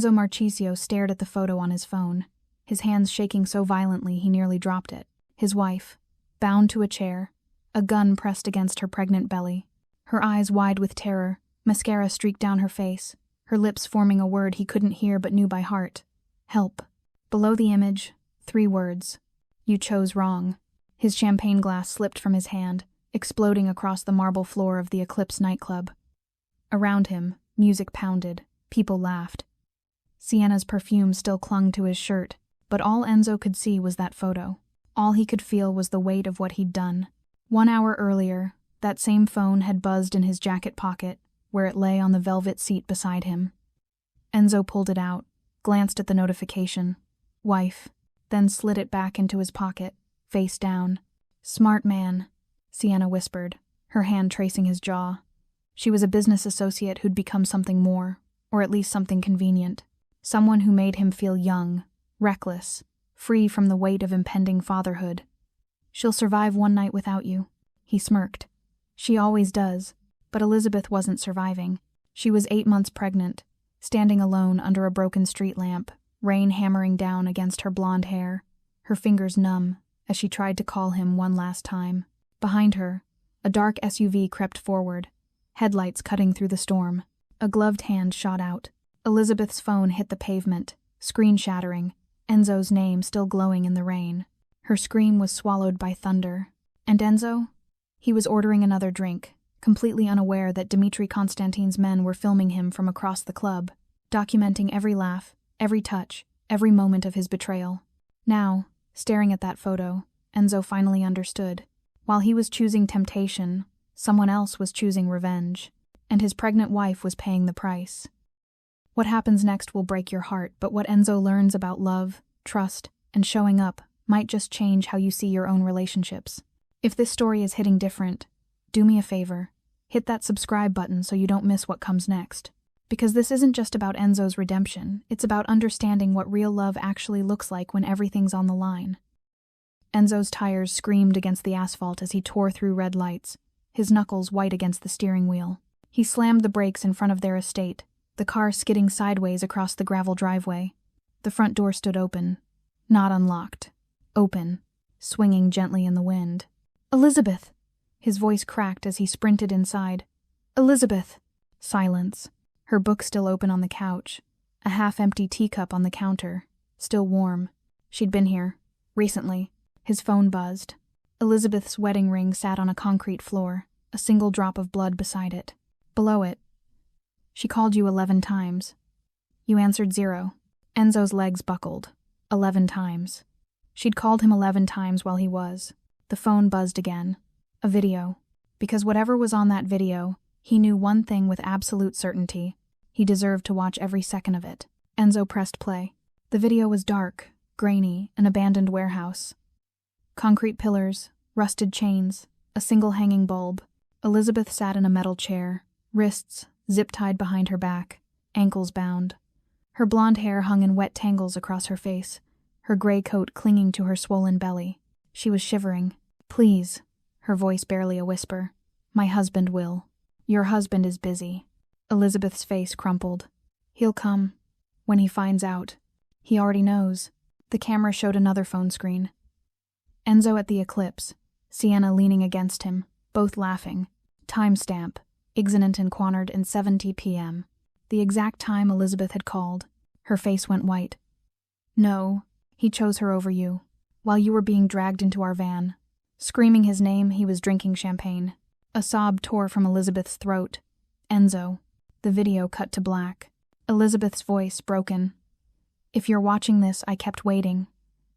Enzo Marchisio stared at the photo on his phone, his hands shaking so violently he nearly dropped it. His wife, bound to a chair, a gun pressed against her pregnant belly, her eyes wide with terror, mascara streaked down her face, her lips forming a word he couldn't hear but knew by heart. Help. Below the image, 3 words. You chose wrong. His champagne glass slipped from his hand, exploding across the marble floor of the Eclipse nightclub. Around him, music pounded, people laughed. Sienna's perfume still clung to his shirt, but all Enzo could see was that photo. All he could feel was the weight of what he'd done. 1 hour earlier, that same phone had buzzed in his jacket pocket, where it lay on the velvet seat beside him. Enzo pulled it out, glanced at the notification. Wife, then slid it back into his pocket, face down. Smart man, Sienna whispered, her hand tracing his jaw. She was a business associate who'd become something more, or at least something convenient. Someone who made him feel young, reckless, free from the weight of impending fatherhood. She'll survive 1 night without you, he smirked. She always does, but Elizabeth wasn't surviving. She was 8 months pregnant, standing alone under a broken street lamp, rain hammering down against her blonde hair, her fingers numb as she tried to call him one last time. Behind her, a dark SUV crept forward, headlights cutting through the storm. A gloved hand shot out. Elizabeth's phone hit the pavement, screen shattering, Enzo's name still glowing in the rain. Her scream was swallowed by thunder. And Enzo? He was ordering another drink, completely unaware that Dmitri Konstantin's men were filming him from across the club, documenting every laugh, every touch, every moment of his betrayal. Now, staring at that photo, Enzo finally understood. While he was choosing temptation, someone else was choosing revenge, and his pregnant wife was paying the price. What happens next will break your heart, but what Enzo learns about love, trust, and showing up might just change how you see your own relationships. If this story is hitting different, do me a favor. Hit that subscribe button so you don't miss what comes next. Because this isn't just about Enzo's redemption, it's about understanding what real love actually looks like when everything's on the line. Enzo's tires screamed against the asphalt as he tore through red lights, his knuckles white against the steering wheel. He slammed the brakes in front of their estate, the car skidding sideways across the gravel driveway. The front door stood open, not unlocked. Open, swinging gently in the wind. "Elizabeth!" His voice cracked as he sprinted inside. "Elizabeth!" Silence. Her book still open on the couch, a half-empty teacup on the counter, still warm. She'd been here, recently. His phone buzzed. Elizabeth's wedding ring sat on a concrete floor, a single drop of blood beside it. Below it, "She called you 11 times. You answered 0. Enzo's legs buckled. 11 times. She'd called him 11 times while he was. The phone buzzed again. A video. Because whatever was on that video, he knew one thing with absolute certainty. He deserved to watch every second of it. Enzo pressed play. The video was dark, grainy, an abandoned warehouse. Concrete pillars, rusted chains, a single hanging bulb. Elizabeth sat in a metal chair, wrists zip-tied behind her back, ankles bound. Her blonde hair hung in wet tangles across her face, her gray coat clinging to her swollen belly. She was shivering. "Please," her voice barely a whisper. "My husband will. Your husband is busy." Elizabeth's face crumpled. "He'll come. When he finds out. He already knows." The camera showed another phone screen. Enzo at the Eclipse, Sienna leaning against him, both laughing. Timestamp, Ixnant and Quanard and 70 p.m. The exact time Elizabeth had called. Her face went white. "No, he chose her over you, while you were being dragged into our van." Screaming his name, he was drinking champagne. A sob tore from Elizabeth's throat. "Enzo." The video cut to black. Elizabeth's voice broken. "If you're watching this, I kept waiting.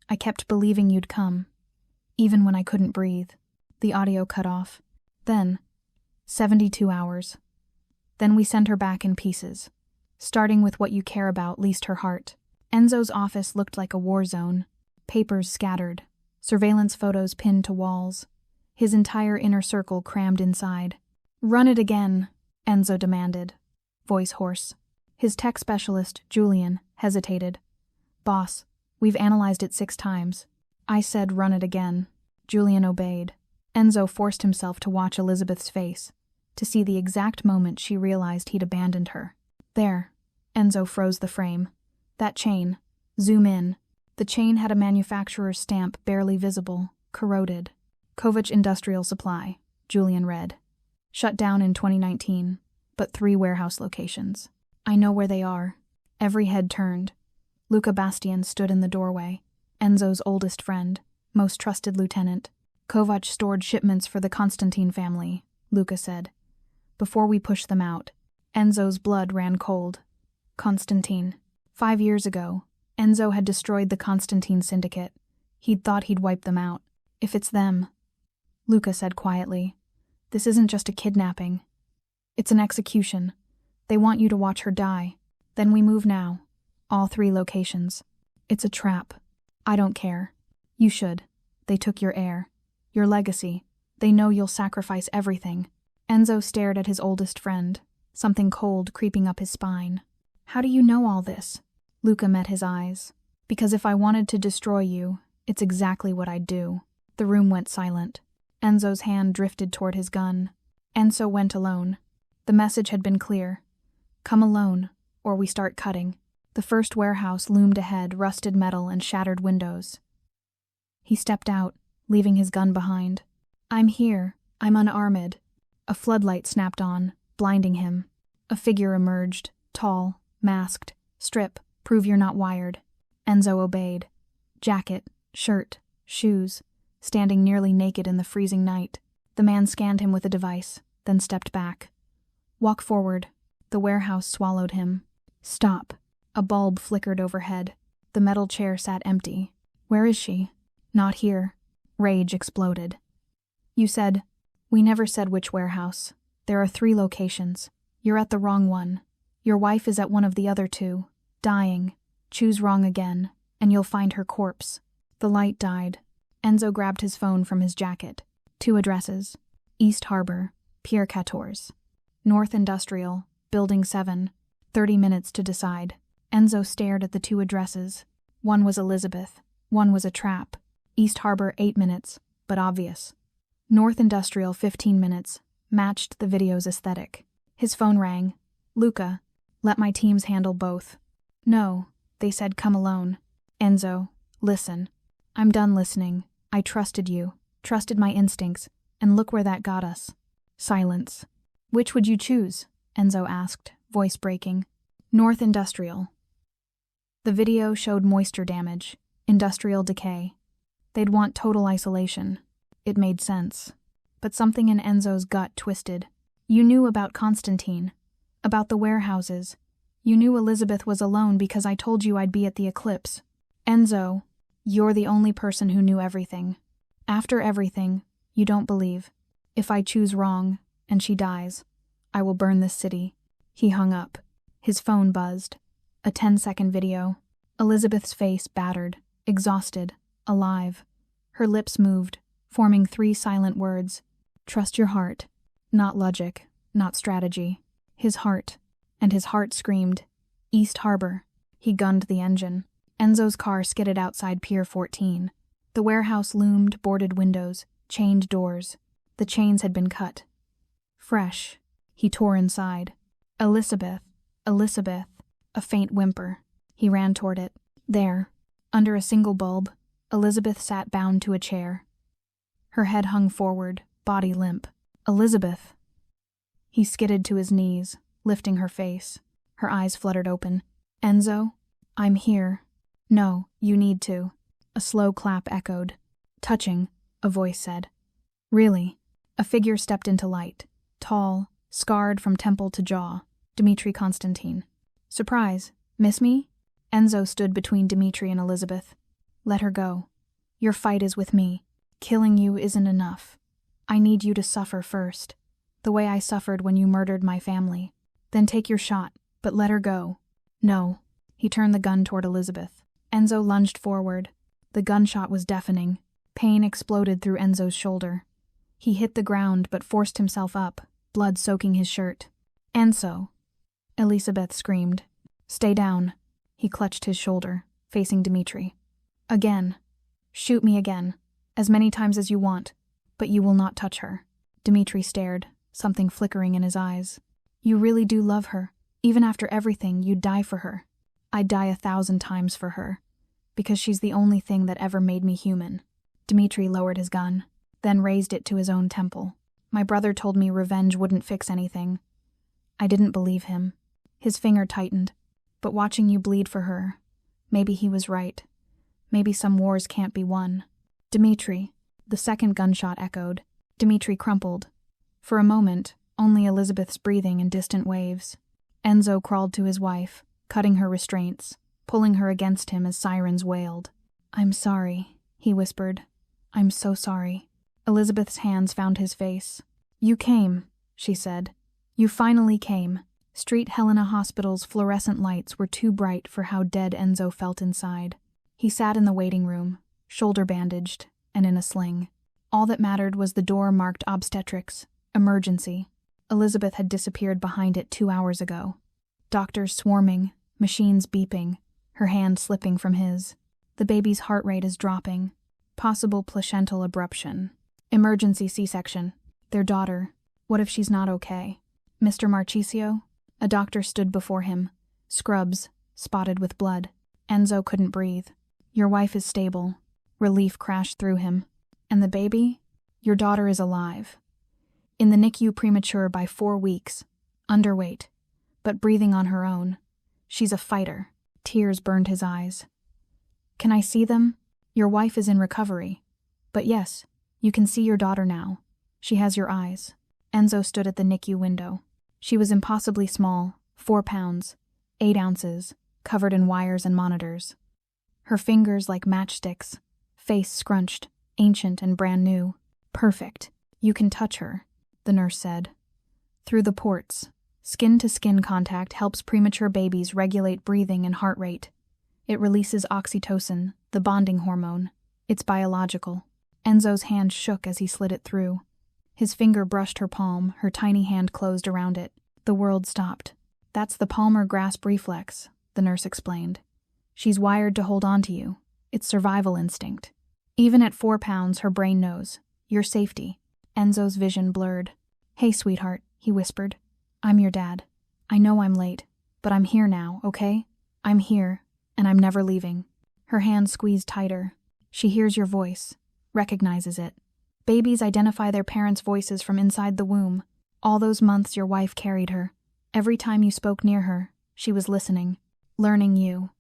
I kept believing you'd come. Even when I couldn't breathe." The audio cut off. Then, 72 hours. Then we sent her back in pieces. Starting with what you care about least her heart. Enzo's office looked like a war zone. Papers scattered. Surveillance photos pinned to walls. His entire inner circle crammed inside. "Run it again," Enzo demanded, voice hoarse. His tech specialist, Julian, hesitated. "Boss, we've analyzed it 6 times. I said run it again." Julian obeyed. Enzo forced himself to watch Elizabeth's face, to see the exact moment she realized he'd abandoned her. There, Enzo froze the frame. That chain. Zoom in. The chain had a manufacturer's stamp barely visible, corroded. Kovach Industrial Supply, Julian read. Shut down in 2019, but 3 warehouse locations. I know where they are. Every head turned. Luca Bastian stood in the doorway. Enzo's oldest friend, most trusted lieutenant. Kovach stored shipments for the Constantine family, Luca said. Before we pushed them out, Enzo's blood ran cold. Constantine. 5 years ago, Enzo had destroyed the Constantine syndicate. He'd thought he'd wiped them out. If it's them, Luca said quietly, this isn't just a kidnapping. It's an execution. They want you to watch her die. Then we move now. All 3 locations. It's a trap. I don't care. You should. They took your heir. Your legacy. They know you'll sacrifice everything. Enzo stared at his oldest friend, something cold creeping up his spine. How do you know all this? Luca met his eyes. Because if I wanted to destroy you, it's exactly what I'd do. The room went silent. Enzo's hand drifted toward his gun. Enzo went alone. The message had been clear. Come alone, or we start cutting. The first warehouse loomed ahead, rusted metal and shattered windows. He stepped out, leaving his gun behind. I'm here. I'm unarmed. A floodlight snapped on, blinding him. A figure emerged, tall, masked. Strip, prove you're not wired. Enzo obeyed. Jacket, shirt, shoes, standing nearly naked in the freezing night. The man scanned him with a device, then stepped back. Walk forward. The warehouse swallowed him. Stop. A bulb flickered overhead. The metal chair sat empty. Where is she? Not here. Rage exploded. You said, we never said which warehouse. There are 3 locations. You're at the wrong one. Your wife is at one of the other 2, dying. Choose wrong again, and you'll find her corpse. The light died. Enzo grabbed his phone from his jacket. 2 addresses. East Harbor, Pier 14. North Industrial, Building 7. 30 minutes to decide. Enzo stared at the 2 addresses. One was Elizabeth. One was a trap. East Harbor 8 minutes, but obvious. North Industrial 15 minutes, matched the video's aesthetic. His phone rang. Luca, let my teams handle both. No, they said come alone. Enzo, listen. I'm done listening. I trusted you, trusted my instincts, and look where that got us. Silence. Which would you choose? Enzo asked, voice breaking. North Industrial. The video showed moisture damage, industrial decay. They'd want total isolation. It made sense. But something in Enzo's gut twisted. You knew about Constantine, about the warehouses. You knew Elizabeth was alone because I told you I'd be at the eclipse. Enzo, you're the only person who knew everything. After everything, you don't believe. If I choose wrong, and she dies, I will burn this city. He hung up. His phone buzzed. A 10-second video. Elizabeth's face battered, exhausted, alive. Her lips moved, forming 3 silent words. Trust your heart. Not logic, not strategy. His heart. And his heart screamed. East Harbor. He gunned the engine. Enzo's car skidded outside Pier 14. The warehouse loomed, boarded windows, chained doors. The chains had been cut. Fresh. He tore inside. Elizabeth. Elizabeth. A faint whimper. He ran toward it. There, under a single bulb, Elizabeth sat bound to a chair. Her head hung forward, body limp. Elizabeth. He skidded to his knees, lifting her face. Her eyes fluttered open. Enzo, I'm here. No, you need to. A slow clap echoed. Touching, a voice said. Really? A figure stepped into light. Tall, scarred from temple to jaw. Dmitri Constantine. Surprise. Miss me? Enzo stood between Dmitri and Elizabeth. Let her go. Your fight is with me. Killing you isn't enough. I need you to suffer first. The way I suffered when you murdered my family. Then take your shot, but let her go. No. He turned the gun toward Elizabeth. Enzo lunged forward. The gunshot was deafening. Pain exploded through Enzo's shoulder. He hit the ground but forced himself up, blood soaking his shirt. Enzo. Elizabeth screamed. Stay down. He clutched his shoulder, facing Dmitri. Again. Shoot me again. As many times as you want. But you will not touch her. Dmitri stared, something flickering in his eyes. You really do love her. Even after everything, you'd die for her. I'd die 1,000 times for her. Because she's the only thing that ever made me human." Dmitri lowered his gun, then raised it to his own temple. "My brother told me revenge wouldn't fix anything. I didn't believe him." His finger tightened. "But watching you bleed for her, maybe he was right. Maybe some wars can't be won." "Dmitri." The second gunshot echoed. Dmitri crumpled. For a moment, only Elizabeth's breathing in distant waves. Enzo crawled to his wife, cutting her restraints, pulling her against him as sirens wailed. "I'm sorry," he whispered. "I'm so sorry." Elizabeth's hands found his face. "You came," she said. "You finally came." Street Helena Hospital's fluorescent lights were too bright for how dead Enzo felt inside. He sat in the waiting room, shoulder bandaged, and in a sling. All that mattered was the door marked obstetrics, emergency. Elizabeth had disappeared behind it 2 hours ago. Doctors swarming, machines beeping, her hand slipping from his. The baby's heart rate is dropping. Possible placental abruption. Emergency C-section. Their daughter. What if she's not okay? "Mr. Marchisio?" A doctor stood before him. Scrubs, spotted with blood. Enzo couldn't breathe. "Your wife is stable." Relief crashed through him. "And the baby?" "Your daughter is alive. In the NICU premature by 4 weeks. Underweight. But breathing on her own. She's a fighter." Tears burned his eyes. "Can I see them?" "Your wife is in recovery. But yes, you can see your daughter now. She has your eyes." Enzo stood at the NICU window. She was impossibly small, 4 pounds, 8 ounces, covered in wires and monitors. Her fingers like matchsticks, face scrunched, ancient and brand new. "Perfect. You can touch her," the nurse said. "Through the ports. Skin-to-skin contact helps premature babies regulate breathing and heart rate. It releases oxytocin, the bonding hormone. It's biological." Enzo's hand shook as he slid it through. His finger brushed her palm, her tiny hand closed around it. The world stopped. "That's the palmar grasp reflex," the nurse explained. "She's wired to hold on to you. It's survival instinct. Even at 4 pounds, her brain knows. Your safety." Enzo's vision blurred. "Hey, sweetheart," he whispered. "I'm your dad. I know I'm late, but I'm here now, okay? I'm here, and I'm never leaving." Her hand squeezed tighter. "She hears your voice, recognizes it. Babies identify their parents' voices from inside the womb. All those months your wife carried her. Every time you spoke near her, she was listening, learning you.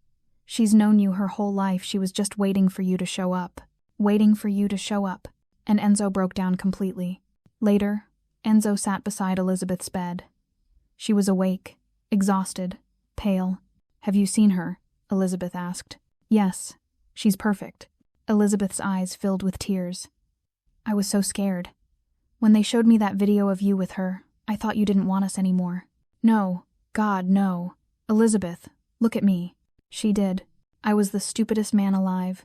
She's known you her whole life. She was just waiting for you to show up. Waiting for you to show up." And Enzo broke down completely. Later, Enzo sat beside Elizabeth's bed. She was awake, exhausted, pale. "Have you seen her?" Elizabeth asked. "Yes, she's perfect." Elizabeth's eyes filled with tears. "I was so scared. When they showed me that video of you with her, I thought you didn't want us anymore." "No, God, no. Elizabeth, look at me." She did. "I was the stupidest man alive.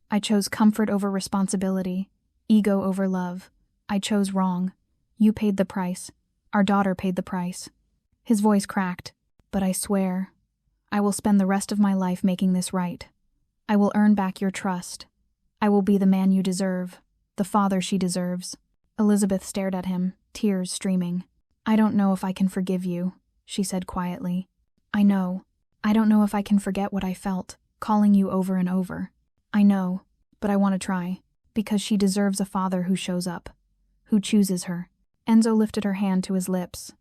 I chose comfort over responsibility, ego over love. I chose wrong. You paid the price. Our daughter paid the price." His voice cracked. "But I swear, I will spend the rest of my life making this right. I will earn back your trust. I will be the man you deserve, the father she deserves." Elizabeth stared at him, tears streaming. "I don't know if I can forgive you," she said quietly. "I know. I don't know if I can forget what I felt, calling you over and over. I know, but I want to try, because she deserves a father who shows up, who chooses her." Enzo lifted her hand to his lips.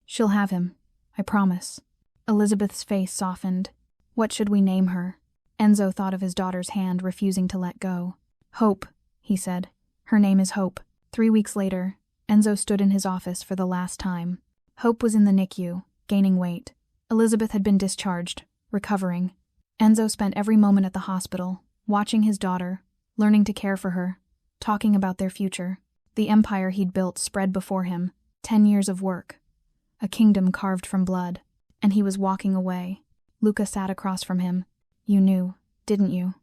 "She'll have him, I promise." Elizabeth's face softened. "What should we name her?" Enzo thought of his daughter's hand refusing to let go. "Hope," he said. "Her name is Hope." 3 weeks later, Enzo stood in his office for the last time. Hope was in the NICU, gaining weight. Elizabeth had been discharged, recovering. Enzo spent every moment at the hospital, watching his daughter, learning to care for her, talking about their future. The empire he'd built spread before him, 10 years of work. A kingdom carved from blood. And he was walking away. Luca sat across from him. "You knew, didn't you?"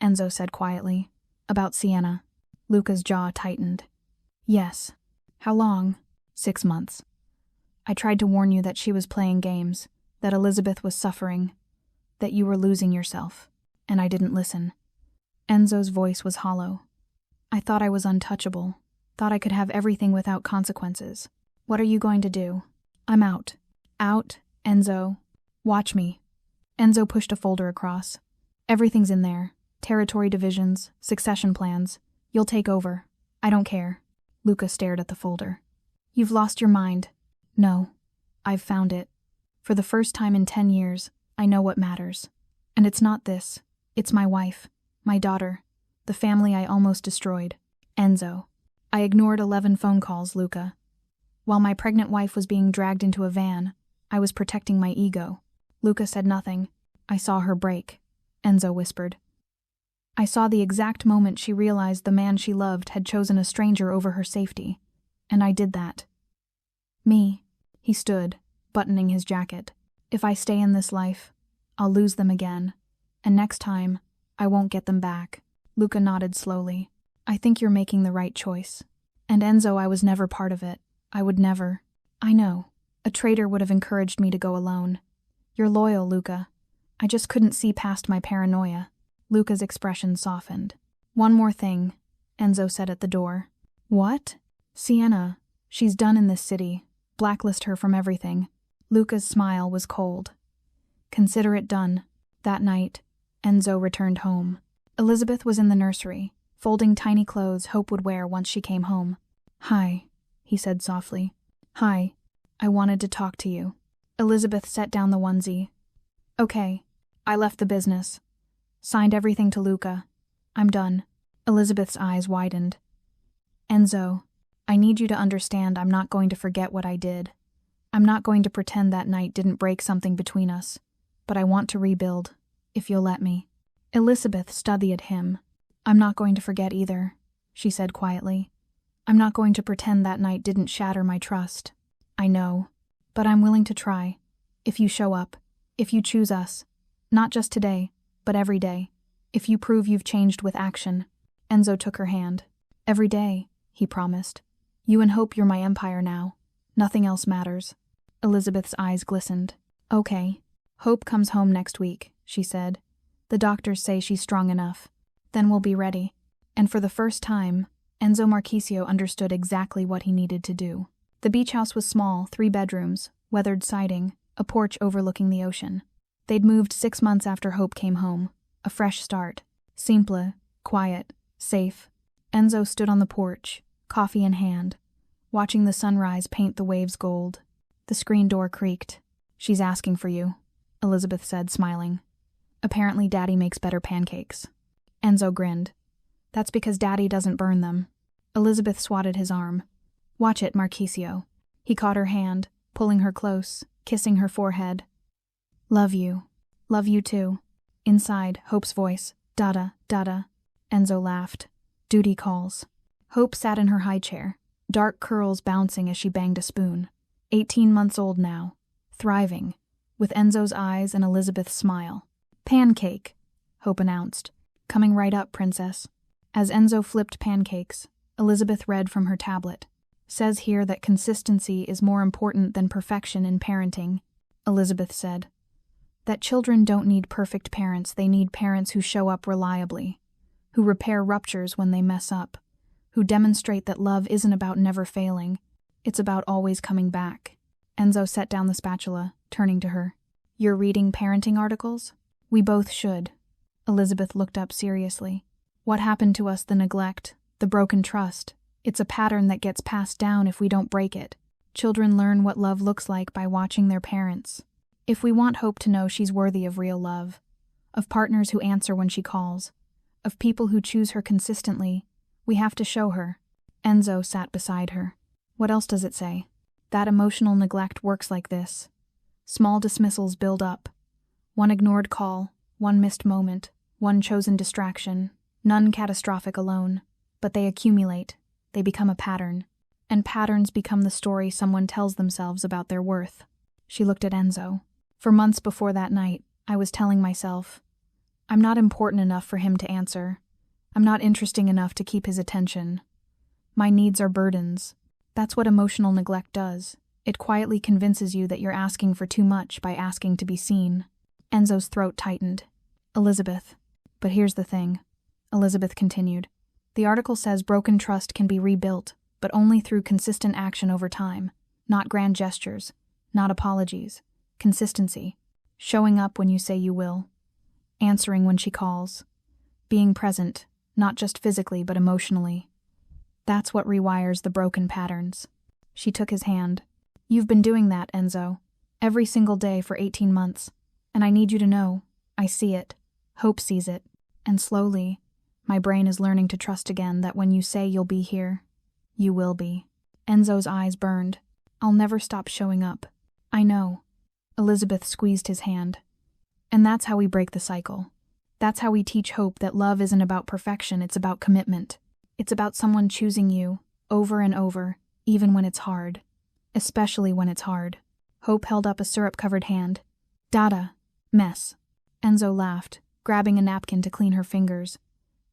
Enzo said quietly. "About Sienna." Luca's jaw tightened. "Yes." "How long?" 6 months. "I tried to warn you that she was playing games, that Elizabeth was suffering, that you were losing yourself, and I didn't listen." Enzo's voice was hollow. "I thought I was untouchable, thought I could have everything without consequences. What are you going to do?" "I'm out. Out Enzo, watch me. Enzo pushed a folder across. Everything's in there. Territory divisions, succession plans. You'll take over. I don't care. Luca stared at the folder. You've lost your mind. No. I've found it. For the first time in 10 years, I know what matters. And it's not this. It's my wife, my daughter, the family I almost destroyed. Enzo. I ignored 11 phone calls, Luca. While my pregnant wife was being dragged into a van, I was protecting my ego. Luca said nothing. I saw her break. Enzo whispered. I saw the exact moment she realized the man she loved had chosen a stranger over her safety. And I did that. Me. He stood, buttoning his jacket. If I stay in this life, I'll lose them again. And next time, I won't get them back. Luca nodded slowly. I think you're making the right choice. And Enzo, I was never part of it. I would never. I know. A traitor would have encouraged me to go alone. You're loyal, Luca. I just couldn't see past my paranoia. Luca's expression softened. One more thing, Enzo said at the door. What? Sienna. She's done in this city. Blacklist her from everything. Luca's smile was cold. Consider it done. That night, Enzo returned home. Elizabeth was in the nursery, folding tiny clothes Hope would wear once she came home. Hi, he said softly. Hi. I wanted to talk to you. Elizabeth set down the onesie. Okay. I left the business. Signed everything to Luca. I'm done. Elizabeth's eyes widened. Enzo, I need you to understand I'm not going to forget what I did. I'm not going to pretend that night didn't break something between us. But I want to rebuild, if you'll let me. Elizabeth studied him. I'm not going to forget either, she said quietly. I'm not going to pretend that night didn't shatter my trust. I know. But I'm willing to try. If you show up. If you choose us. Not just today, but every day. If you prove you've changed with action. Enzo took her hand. Every day, he promised. You and Hope, you're my empire now. Nothing else matters. Elizabeth's eyes glistened. Okay. Hope comes home next week, she said. The doctors say she's strong enough. Then we'll be ready. And for the first time, Enzo Marchisio understood exactly what he needed to do. The beach house was small, 3 bedrooms, weathered siding, a porch overlooking the ocean. They'd moved 6 months after Hope came home. A fresh start. Simple, quiet, safe. Enzo stood on the porch, coffee in hand, watching the sunrise paint the waves gold. The screen door creaked. She's asking for you, Elizabeth said, smiling. Apparently Daddy makes better pancakes. Enzo grinned. That's because Daddy doesn't burn them. Elizabeth swatted his arm. Watch it, Marchisio. He caught her hand, pulling her close, kissing her forehead. Love you. Love you too. Inside, Hope's voice. Dada, dada. Enzo laughed. Duty calls. Hope sat in her high chair, dark curls bouncing as she banged a spoon. 18 months old now. Thriving. With Enzo's eyes and Elizabeth's smile. Pancake, Hope announced. Coming right up, princess. As Enzo flipped pancakes, Elizabeth read from her tablet. Says here that consistency is more important than perfection in parenting, Elizabeth said. That children don't need perfect parents, they need parents who show up reliably, who repair ruptures when they mess up, who demonstrate that love isn't about never failing, it's about always coming back. Enzo set down the spatula, turning to her. You're reading parenting articles? We both should. Elizabeth looked up seriously. What happened to us, the neglect, the broken trust? It's a pattern that gets passed down if we don't break it. Children learn what love looks like by watching their parents. If we want Hope to know she's worthy of real love, of partners who answer when she calls, of people who choose her consistently, we have to show her. Enzo sat beside her. What else does it say? That emotional neglect works like this. Small dismissals build up. One ignored call, one missed moment, one chosen distraction, none catastrophic alone, but they accumulate. They become a pattern. And patterns become the story someone tells themselves about their worth. She looked at Enzo. For months before that night, I was telling myself, I'm not important enough for him to answer. I'm not interesting enough to keep his attention. My needs are burdens. That's what emotional neglect does. It quietly convinces you that you're asking for too much by asking to be seen. Enzo's throat tightened. Elizabeth. But here's the thing, Elizabeth continued. The article says broken trust can be rebuilt, but only through consistent action over time, not grand gestures, not apologies, consistency, showing up when you say you will, answering when she calls, being present, not just physically but emotionally. That's what rewires the broken patterns. She took his hand. You've been doing that, Enzo, every single day for 18 months. And I need you to know, I see it. Hope sees it. And slowly, my brain is learning to trust again that when you say you'll be here, you will be. Enzo's eyes burned. I'll never stop showing up. I know. Elizabeth squeezed his hand. And that's how we break the cycle. That's how we teach Hope that love isn't about perfection, it's about commitment. It's about someone choosing you, over and over, even when it's hard. Especially when it's hard. Hope held up a syrup-covered hand. Dada. Mess. Enzo laughed, grabbing a napkin to clean her fingers.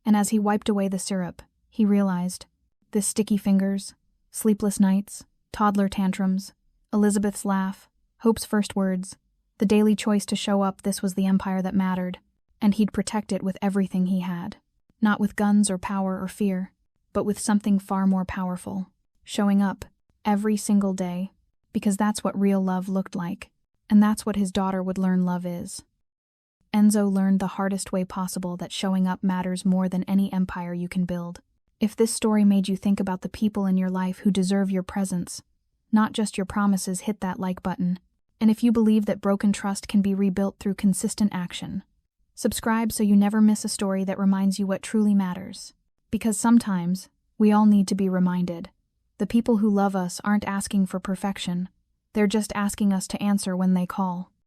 And as he wiped away the syrup, he realized, this sticky fingers, sleepless nights, toddler tantrums, Elizabeth's laugh, Hope's first words, the daily choice to show up, this was the empire that mattered, and he'd protect it with everything he had. Not with guns or power or fear, but with something far more powerful. Showing up, every single day, because that's what real love looked like, and that's what his daughter would learn love is. Enzo learned the hardest way possible that showing up matters more than any empire you can build. If this story made you think about the people in your life who deserve your presence, not just your promises, hit that like button. And if you believe that broken trust can be rebuilt through consistent action, subscribe so you never miss a story that reminds you what truly matters. Because sometimes, we all need to be reminded. The people who love us aren't asking for perfection. They're just asking us to answer when they call.